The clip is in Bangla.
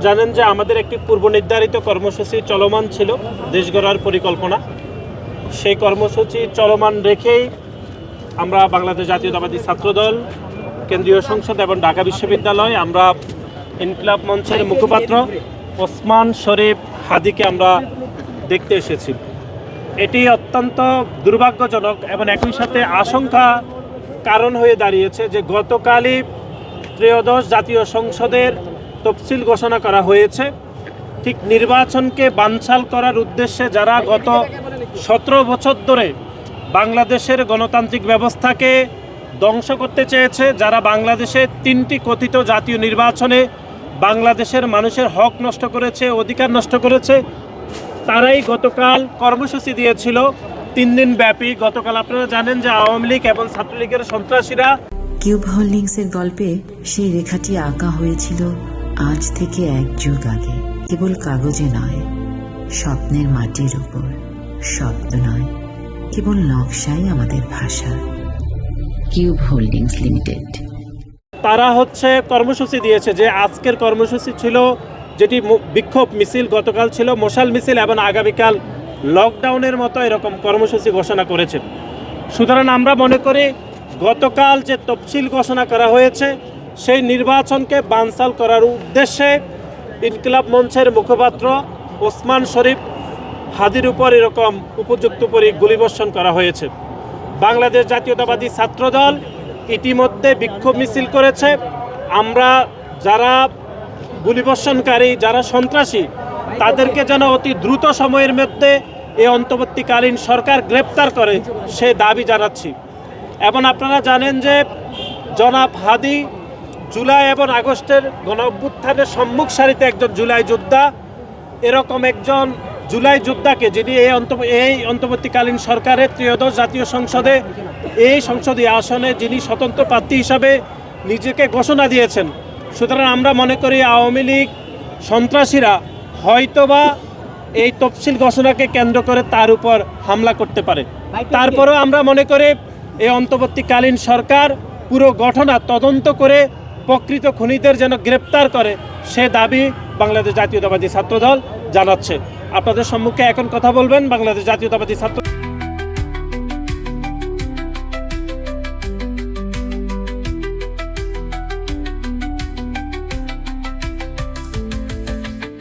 জানেন যে আমাদের একটি পূর্ব নির্ধারিত কর্মসূচি চলমান ছিল, দেশ গড়ার পরিকল্পনা। সেই কর্মসূচি চলমান রেখেই আমরা বাংলাদেশ জাতীয়তাবাদী ছাত্রদল, কেন্দ্রীয় সংসদ এবং ঢাকা বিশ্ববিদ্যালয় আমরা ইনকিলাব মঞ্চের মুখপাত্র ওসমান শরীফ হাদিকে আমরা দেখতে এসেছি। এটি অত্যন্ত দুর্ভাগ্যজনক এবং একই সাথে আশঙ্কা কারণ হয়ে দাঁড়িয়েছে যে গতকালই ত্রয়োদশ জাতীয় সংসদের তফসিল ঘোষণা করা হয়েছে। ঠিক নির্বাচনকে বানচাল করার উদ্দেশ্যে যারা গত 17 বছর ধরে বাংলাদেশের গণতান্ত্রিক ব্যবস্থাকে ধ্বংস করতে চেয়েছে, যারা বাংলাদেশে 3টি কথিত জাতীয় নির্বাচনে বাংলাদেশের মানুষের হক নষ্ট করেছে, অধিকার নষ্ট করেছে, তারাই গতকাল কর্মসূচি দিয়েছিল 3 দিন ব্যাপী। গতকাল আপনারা জানেন যে আওয়ামী লীগ এবং ছাত্রলীগের সন্ত্রাসীরা কিউব হোল্ডিংসের গল্পে সেই রেখাটি আঁকা হয়েছিল আজ থেকে 1 যুগ আগে। কেবল কাগজে নয়, স্বপ্নের মাটির উপর। শব্দ নয়, কেবল নকশাই আমাদের ভাষা। Cube holdings limited. তারা কর্মসূচি দিয়েছে যে আজকের কর্মসূচি ছিল যেটি বিক্ষোভ মিছিল, গতকাল ছিল মশাল মিছিল এবং আগামীকাল লকডাউনের মতো এরকম কর্মসূচি ঘোষণা করেছে। সুতরাং আমরা মনে করি গতকাল যে তফসিল ঘোষণা করা হয়েছে সেই নির্বাচনকে বানচাল করার উদ্দেশ্যে ইনকিলাব মঞ্চের মুখপাত্র ওসমান শরীফ হাদির উপর এরকম উপযুক্ত গুলিবর্ষণ করা হয়েছে। বাংলাদেশ জাতীয়তাবাদী ছাত্রদল ইতিমধ্যে বিক্ষোভ মিছিল করেছে। আমরা যারা গুলিবর্ষণকারী, যারা সন্ত্রাসী, তাদেরকে যেন অতি দ্রুত সময়ের মধ্যে এই অন্তর্বর্তীকালীন সরকার গ্রেপ্তার করে সে দাবি জানাচ্ছি। এবং আপনারা জানেন যে জনাব হাদি জুলাই এবং আগস্টের গণঅভ্যুত্থানের সম্মুখ সারিতে একজন জুলাই যোদ্ধা। এরকম একজন জুলাই যোদ্ধাকে যিনি এই অন্তর্বর্তীকালীন সরকারের ত্রয়োদশ জাতীয় সংসদে এই সংসদীয় আসনে যিনি স্বতন্ত্র প্রার্থী হিসাবে নিজেকে ঘোষণা দিয়েছেন। সুতরাং আমরা মনে করি আওয়ামী লীগ সন্ত্রাসীরা হয়তোবা এই তফসিল ঘোষণাকে কেন্দ্র করে তার উপর হামলা করতে পারে। তারপরেও আমরা মনে করি এই অন্তর্বর্তীকালীন সরকার পুরো ঘটনা তদন্ত করে প্রকৃত খুনিদের যেন গ্রেপ্তার করে সে দাবি বাংলাদেশ জাতীয়তাবাদী ছাত্রদল জানাচ্ছে। আপনাদের সম্মুখে এখন কথা বলবেন বাংলাদেশ জাতীয়তাবাদী ছাত্র